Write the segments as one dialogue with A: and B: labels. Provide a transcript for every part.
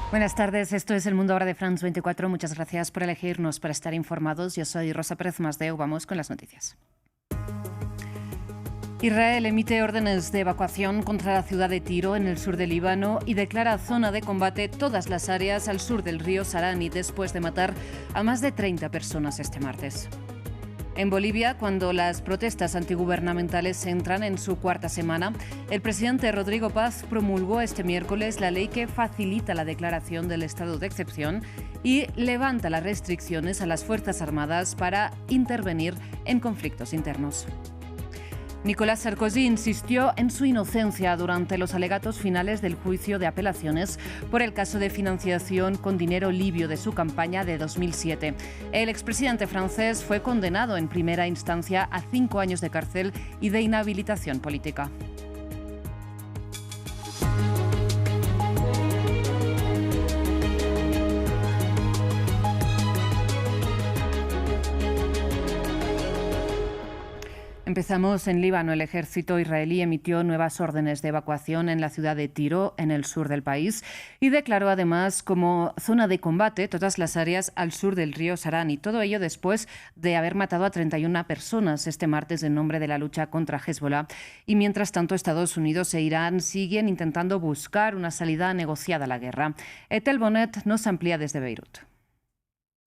A: Buenas tardes, esto es El Mundo ahora de France 24. Muchas gracias por elegirnos para estar informados. Yo soy Rosa Pérez Masdeu. Vamos con las noticias. Israel emite órdenes de evacuación contra la ciudad de Tiro, en el sur del Líbano, y declara zona de combate todas las áreas al sur del río Sarani, después de matar a más de 30 personas este martes. En Bolivia, cuando las protestas antigubernamentales entran en su cuarta semana, el presidente Rodrigo Paz promulgó este miércoles la ley que facilita la declaración del estado de excepción y levanta las restricciones a las Fuerzas Armadas para intervenir en conflictos internos. Nicolás Sarkozy insistió en su inocencia durante los alegatos finales del juicio de apelaciones por el caso de financiación con dinero libio de su campaña de 2007. El expresidente francés fue condenado en primera instancia a 5 años de cárcel y de inhabilitación política. Empezamos en Líbano. El ejército israelí emitió nuevas órdenes de evacuación en la ciudad de Tiro, en el sur del país, y declaró además como zona de combate todas las áreas al sur del río Sarani. Todo ello después de haber matado a 31 personas este martes en nombre de la lucha contra Hezbollah. Y mientras tanto, Estados Unidos e Irán siguen intentando buscar una salida negociada a la guerra. Ethel Bonnet nos amplía desde Beirut.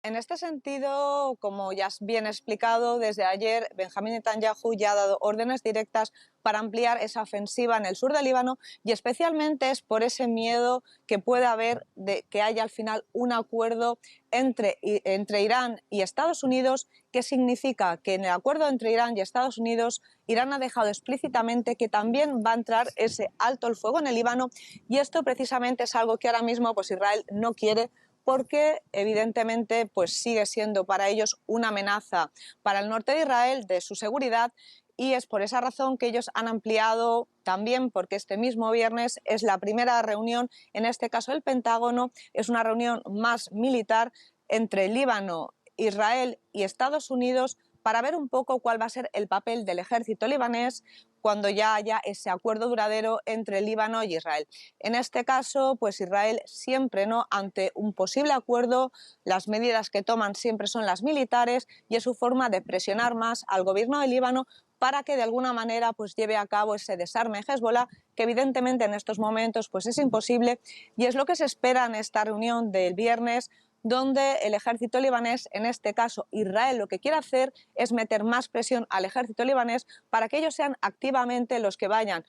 B: En este sentido, como ya has bien explicado, desde ayer Benjamín Netanyahu ya ha dado órdenes directas para ampliar esa ofensiva en el sur del Líbano, y especialmente es por ese miedo que puede haber de que haya al final un acuerdo entre Irán y Estados Unidos, que significa que en el acuerdo entre Irán y Estados Unidos, Irán ha dejado explícitamente que también va a entrar ese alto el fuego en el Líbano, y esto precisamente es algo que ahora mismo pues Israel no quiere, porque evidentemente pues sigue siendo para ellos una amenaza para el norte de Israel, de su seguridad, y es por esa razón que ellos han ampliado también, porque este mismo viernes es la primera reunión, en este caso el Pentágono, es una reunión más militar entre Líbano, Israel y Estados Unidos, para ver un poco cuál va a ser el papel del ejército libanés cuando ya haya ese acuerdo duradero entre Líbano y Israel. En este caso, pues Israel siempre, ¿no?, ante un posible acuerdo, las medidas que toman siempre son las militares, y es su forma de presionar más al gobierno de Líbano para que de alguna manera pues lleve a cabo ese desarme de Hezbollah, que evidentemente en estos momentos pues es imposible, y es lo que se espera en esta reunión del viernes, donde el ejército libanés, en este caso Israel, lo que quiere hacer es meter más presión al ejército libanés para que ellos sean activamente los que vayan,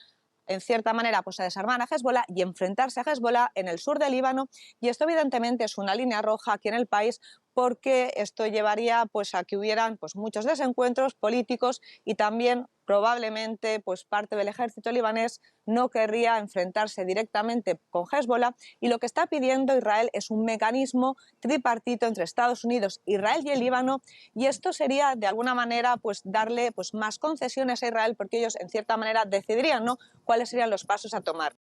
B: en cierta manera, pues a desarmar a Hezbollah y enfrentarse a Hezbollah en el sur del Líbano. Y esto evidentemente es una línea roja aquí en el país, porque esto llevaría pues a que hubieran pues muchos desencuentros políticos, y también probablemente pues parte del ejército libanés no querría enfrentarse directamente con Hezbollah, y lo que está pidiendo Israel es un mecanismo tripartito entre Estados Unidos, Israel y el Líbano, y esto sería de alguna manera pues darle pues más concesiones a Israel, porque ellos en cierta manera decidirían, ¿no?, cuáles serían los pasos a tomar.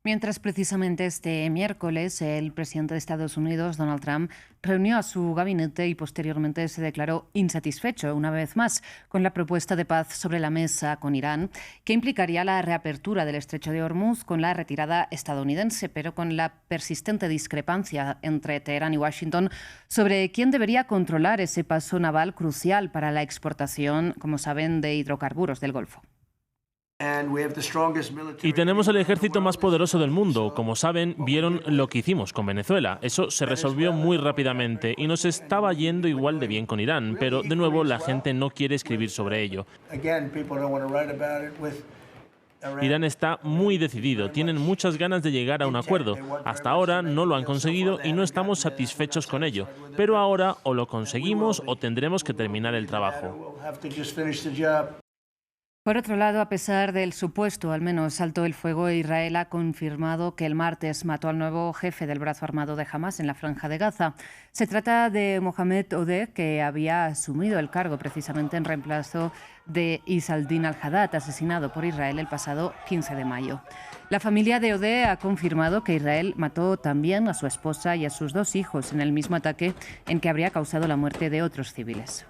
A: Mientras, precisamente este miércoles, el presidente de Estados Unidos, Donald Trump, reunió a su gabinete y posteriormente se declaró insatisfecho, una vez más, con la propuesta de paz sobre la mesa con Irán, que implicaría la reapertura del estrecho de Hormuz con la retirada estadounidense, pero con la persistente discrepancia entre Teherán y Washington sobre quién debería controlar ese paso naval crucial para la exportación, como saben, de hidrocarburos del Golfo.
C: Y tenemos el ejército más poderoso del mundo. Como saben, vieron lo que hicimos con Venezuela. Eso se resolvió muy rápidamente y nos estaba yendo igual de bien con Irán, pero de nuevo la gente no quiere escribir sobre ello. Irán está muy decidido, tienen muchas ganas de llegar a un acuerdo. Hasta ahora no lo han conseguido y no estamos satisfechos con ello. Pero ahora o lo conseguimos o tendremos que terminar el trabajo.
A: Por otro lado, a pesar del supuesto, al menos, alto el fuego, Israel ha confirmado que el martes mató al nuevo jefe del brazo armado de Hamás en la Franja de Gaza. Se trata de Mohamed Odeh, que había asumido el cargo precisamente en reemplazo de Isaldin al-Haddad, asesinado por Israel el pasado 15 de mayo. La familia de Odeh ha confirmado que Israel mató también a su esposa y a sus 2 hijos en el mismo ataque en que habría causado la muerte de otros civiles.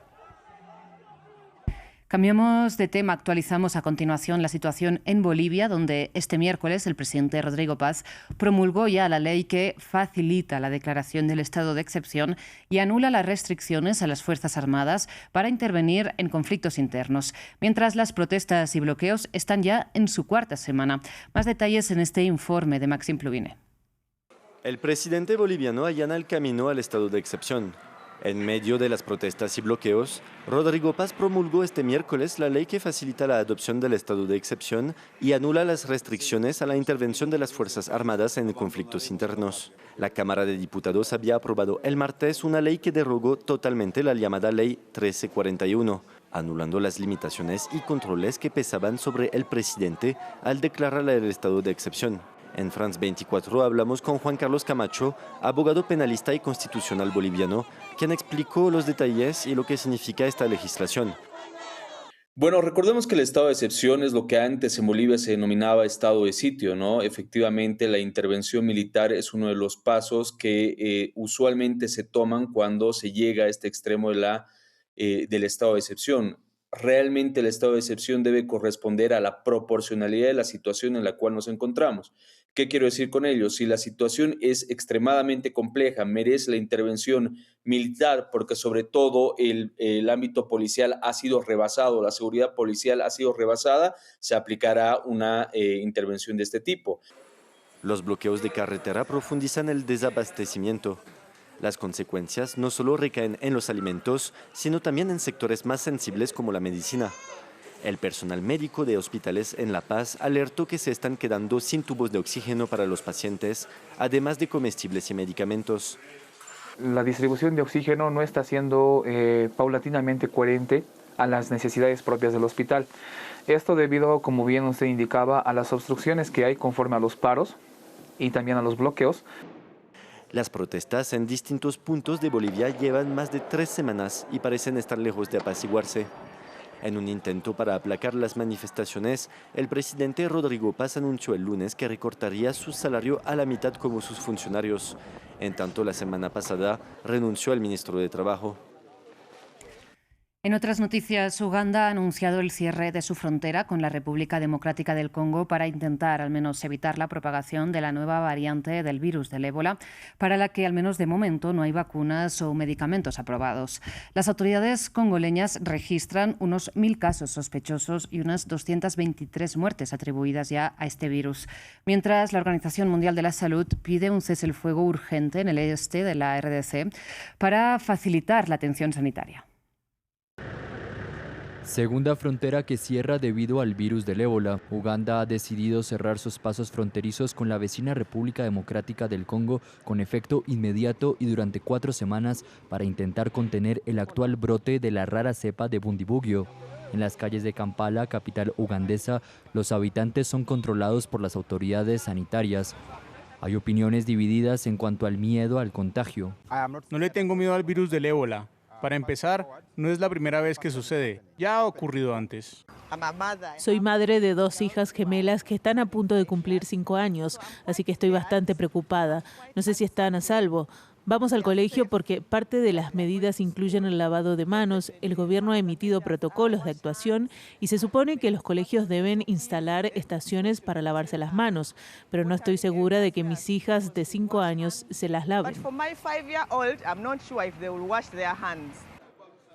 A: Cambiamos de tema, actualizamos a continuación la situación en Bolivia, donde este miércoles el presidente Rodrigo Paz promulgó ya la ley que facilita la declaración del estado de excepción y anula las restricciones a las Fuerzas Armadas para intervenir en conflictos internos, mientras las protestas y bloqueos están ya en su cuarta semana. Más detalles en este informe de Maxim Pluvine.
D: El presidente boliviano allana el camino al estado de excepción. En medio de las protestas y bloqueos, Rodrigo Paz promulgó este miércoles la ley que facilita la adopción del estado de excepción y anula las restricciones a la intervención de las Fuerzas Armadas en conflictos internos. La Cámara de Diputados había aprobado el martes una ley que derogó totalmente la llamada Ley 1341, anulando las limitaciones y controles que pesaban sobre el presidente al declarar el estado de excepción. En France 24 hablamos con Juan Carlos Camacho, abogado penalista y constitucional boliviano, quien explicó los detalles y lo que significa esta legislación.
E: Bueno, recordemos que el estado de excepción es lo que antes en Bolivia se denominaba estado de sitio, ¿no? Efectivamente, la intervención militar es uno de los pasos que usualmente se toman cuando se llega a este extremo del estado de excepción. Realmente el estado de excepción debe corresponder a la proporcionalidad de la situación en la cual nos encontramos. ¿Qué quiero decir con ello? Si la situación es extremadamente compleja, merece la intervención militar, porque sobre todo el ámbito policial ha sido rebasado, la seguridad policial ha sido rebasada, se aplicará una intervención de este tipo.
D: Los bloqueos de carretera profundizan el desabastecimiento. Las consecuencias no solo recaen en los alimentos, sino también en sectores más sensibles como la medicina. El personal médico de hospitales en La Paz alertó que se están quedando sin tubos de oxígeno para los pacientes, además de comestibles y medicamentos.
F: La distribución de oxígeno no está siendo paulatinamente coherente a las necesidades propias del hospital. Esto debido, como bien usted indicaba, a las obstrucciones que hay conforme a los paros y también a los bloqueos.
D: Las protestas en distintos puntos de Bolivia llevan más de 3 semanas y parecen estar lejos de apaciguarse. En un intento para aplacar las manifestaciones, el presidente Rodrigo Paz anunció el lunes que recortaría su salario a la mitad como sus funcionarios. En tanto, la semana pasada renunció al ministro de Trabajo.
A: En otras noticias, Uganda ha anunciado el cierre de su frontera con la República Democrática del Congo para intentar al menos evitar la propagación de la nueva variante del virus del ébola, para la que al menos de momento no hay vacunas o medicamentos aprobados. Las autoridades congoleñas registran unos 1.000 casos sospechosos y unas 223 muertes atribuidas ya a este virus, mientras la Organización Mundial de la Salud pide un cese el fuego urgente en el este de la RDC para facilitar la atención sanitaria.
G: Segunda frontera que cierra debido al virus del ébola. Uganda ha decidido cerrar sus pasos fronterizos con la vecina República Democrática del Congo con efecto inmediato y durante 4 semanas para intentar contener el actual brote de la rara cepa de Bundibugyo. En las calles de Kampala, capital ugandesa, los habitantes son controlados por las autoridades sanitarias. Hay opiniones divididas en cuanto al miedo al contagio.
H: No le tengo miedo al virus del ébola. Para empezar, no es la primera vez que sucede, ya ha ocurrido antes.
I: Soy madre de 2 hijas gemelas que están a punto de cumplir 5 años, así que estoy bastante preocupada. No sé si están a salvo. Vamos al colegio porque parte de las medidas incluyen el lavado de manos, el gobierno ha emitido protocolos de actuación y se supone que los colegios deben instalar estaciones para lavarse las manos, pero no estoy segura de que mis hijas de 5 años se las laven.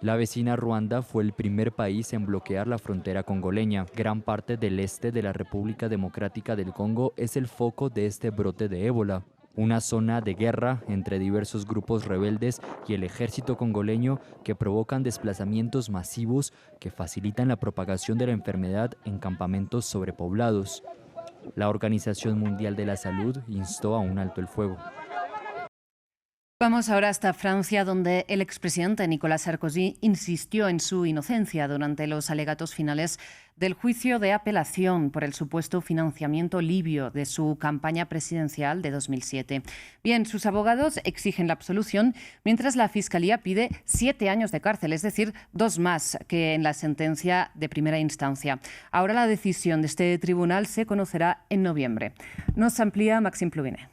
G: La vecina Ruanda fue el primer país en bloquear la frontera congoleña. Gran parte del este de la República Democrática del Congo es el foco de este brote de ébola. Una zona de guerra entre diversos grupos rebeldes y el ejército congoleño que provocan desplazamientos masivos que facilitan la propagación de la enfermedad en campamentos sobrepoblados. La Organización Mundial de la Salud instó a un alto el fuego.
A: Vamos ahora hasta Francia, donde el expresidente Nicolas Sarkozy insistió en su inocencia durante los alegatos finales del juicio de apelación por el supuesto financiamiento libio de su campaña presidencial de 2007. Bien, sus abogados exigen la absolución, mientras la Fiscalía pide 7 años de cárcel, es decir, 2 más que en la sentencia de primera instancia. Ahora la decisión de este tribunal se conocerá en noviembre. Nos amplía Maxim Pluvine.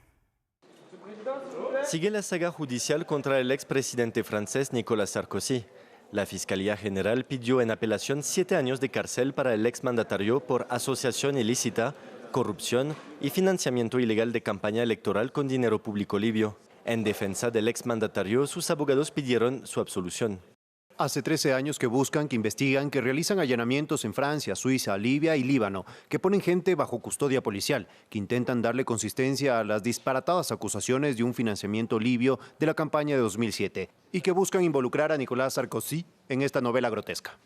D: Sigue la saga judicial contra el expresidente francés Nicolas Sarkozy. La Fiscalía General pidió en apelación 7 años de cárcel para el exmandatario por asociación ilícita, corrupción y financiamiento ilegal de campaña electoral con dinero público libio. En defensa del exmandatario, sus abogados pidieron su absolución.
J: Hace 13 años que buscan, que investigan, que realizan allanamientos en Francia, Suiza, Libia y Líbano, que ponen gente bajo custodia policial, que intentan darle consistencia a las disparatadas acusaciones de un financiamiento libio de la campaña de 2007 y que buscan involucrar a Nicolás Sarkozy en esta novela grotesca.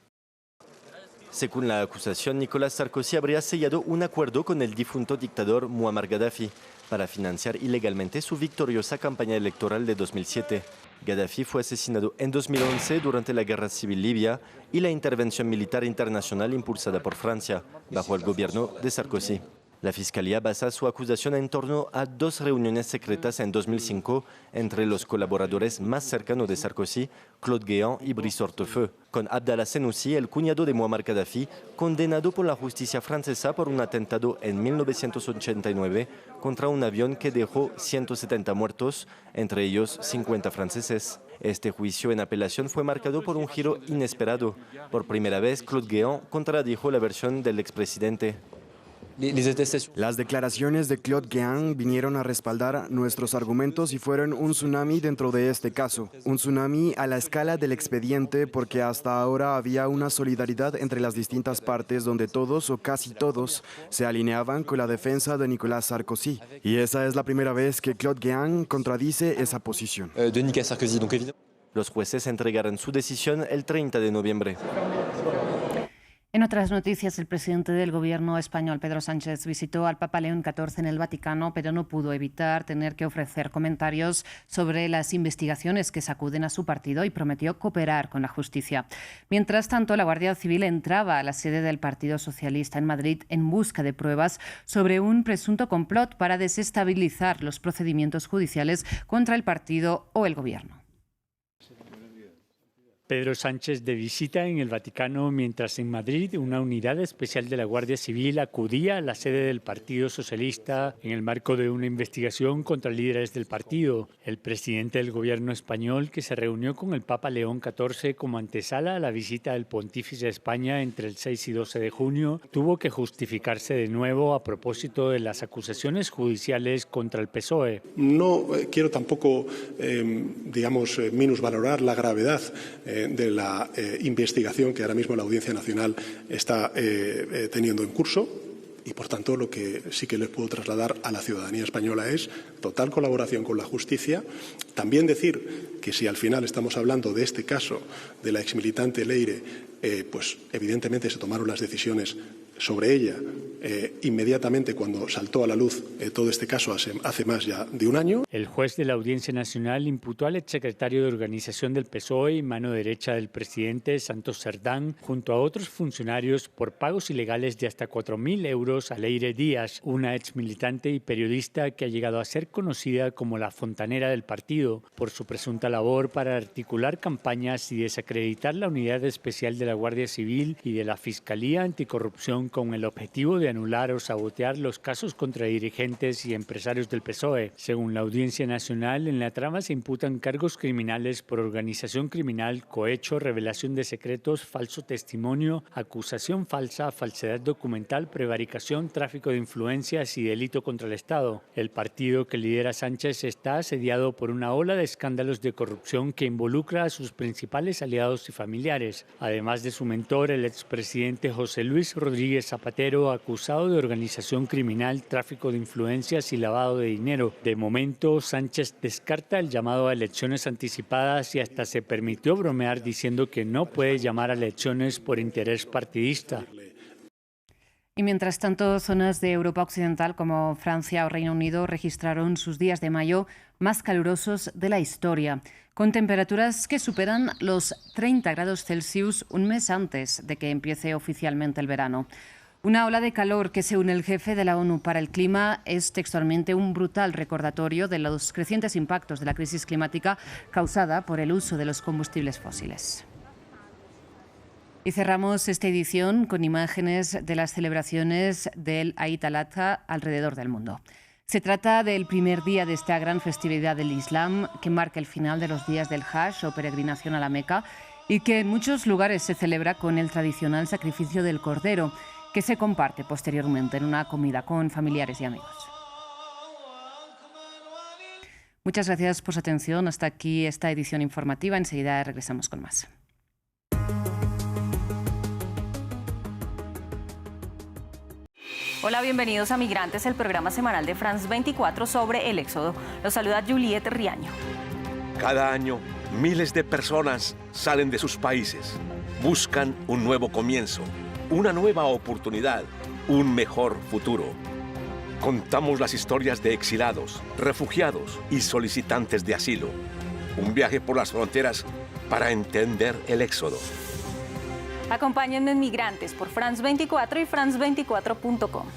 D: Según la acusación, Nicolás Sarkozy habría sellado un acuerdo con el difunto dictador Muammar Gaddafi para financiar ilegalmente su victoriosa campaña electoral de 2007. Gaddafi fue asesinado en 2011 durante la Guerra Civil Libia y la intervención militar internacional impulsada por Francia, bajo el gobierno de Sarkozy. La Fiscalía basa su acusación en torno a 2 reuniones secretas en 2005 entre los colaboradores más cercanos de Sarkozy, Claude Guéant y Brice Hortefeux, con Abdallah Senussi, el cuñado de Muammar Gaddafi, condenado por la justicia francesa por un atentado en 1989 contra un avión que dejó 170 muertos, entre ellos 50 franceses. Este juicio en apelación fue marcado por un giro inesperado. Por primera vez, Claude Guéant contradijo la versión del expresidente.
K: Las declaraciones de Claude Guéant vinieron a respaldar nuestros argumentos y fueron un tsunami dentro de este caso. Un tsunami a la escala del expediente porque hasta ahora había una solidaridad entre las distintas partes donde todos o casi todos se alineaban con la defensa de Nicolás Sarkozy. Y esa es la primera vez que Claude Guéant contradice esa posición.
D: Los jueces entregarán su decisión el 30 de noviembre.
A: En otras noticias, el presidente del gobierno español, Pedro Sánchez, visitó al Papa León XIV en el Vaticano, pero no pudo evitar tener que ofrecer comentarios sobre las investigaciones que sacuden a su partido y prometió cooperar con la justicia. Mientras tanto, la Guardia Civil entraba a la sede del Partido Socialista en Madrid en busca de pruebas sobre un presunto complot para desestabilizar los procedimientos judiciales contra el partido o el gobierno.
L: Pedro Sánchez de visita en el Vaticano mientras en Madrid una unidad especial de la Guardia Civil acudía a la sede del Partido Socialista en el marco de una investigación contra líderes del partido. El presidente del gobierno español, que se reunió con el Papa León XIV como antesala a la visita del pontífice a España entre el 6 y 12 de junio, tuvo que justificarse de nuevo a propósito de las acusaciones judiciales contra el PSOE.
M: No quiero tampoco, minusvalorar la gravedad de la investigación que ahora mismo la Audiencia Nacional está teniendo en curso y, por tanto, lo que sí que les puedo trasladar a la ciudadanía española es total colaboración con la justicia. También decir que si al final estamos hablando de este caso de la exmilitante Leire, pues evidentemente se tomaron las decisiones sobre ella inmediatamente cuando saltó a la luz todo este caso hace más ya de un año.
L: El juez de la Audiencia Nacional imputó al exsecretario de Organización del PSOE y mano derecha del presidente, Santos Cerdán, junto a otros funcionarios por pagos ilegales de hasta 4.000 euros a Leire Díaz, una exmilitante y periodista que ha llegado a ser conocida como la fontanera del partido, por su presunta labor para articular campañas y desacreditar la unidad especial de la Guardia Civil y de la Fiscalía Anticorrupción con el objetivo de anular o sabotear los casos contra dirigentes y empresarios del PSOE. Según la Audiencia Nacional, en la trama se imputan cargos criminales por organización criminal, cohecho, revelación de secretos, falso testimonio, acusación falsa, falsedad documental, prevaricación, tráfico de influencias y delito contra el Estado. El partido que lidera Sánchez está asediado por una ola de escándalos de corrupción que involucra a sus principales aliados y familiares, además de su mentor, el expresidente José Luis Rodríguez Zapatero, acusado de organización criminal, tráfico de influencias y lavado de dinero. De momento, Sánchez descarta el llamado a elecciones anticipadas y hasta se permitió bromear diciendo que no puede llamar a elecciones por interés partidista.
A: Y mientras tanto, zonas de Europa Occidental como Francia o Reino Unido registraron sus días de mayo más calurosos de la historia, con temperaturas que superan los 30 grados Celsius un mes antes de que empiece oficialmente el verano. Una ola de calor que, según el jefe de la ONU para el Clima, es textualmente un brutal recordatorio de los crecientes impactos de la crisis climática causada por el uso de los combustibles fósiles. Y cerramos esta edición con imágenes de las celebraciones del Eid al-Adha alrededor del mundo. Se trata del primer día de esta gran festividad del Islam que marca el final de los días del Hajj o peregrinación a la Meca y que en muchos lugares se celebra con el tradicional sacrificio del cordero, que se comparte posteriormente en una comida con familiares y amigos. Muchas gracias por su atención. Hasta aquí esta edición informativa. Enseguida regresamos con más.
N: Hola, bienvenidos a Migrantes, el programa semanal de France 24 sobre el éxodo. Los saluda Juliette Riaño.
O: Cada año, miles de personas salen de sus países. Buscan un nuevo comienzo, una nueva oportunidad, un mejor futuro. Contamos las historias de exilados, refugiados y solicitantes de asilo. Un viaje por las fronteras para entender el éxodo.
N: Acompáñenme en Migrantes por France 24 y France24.com.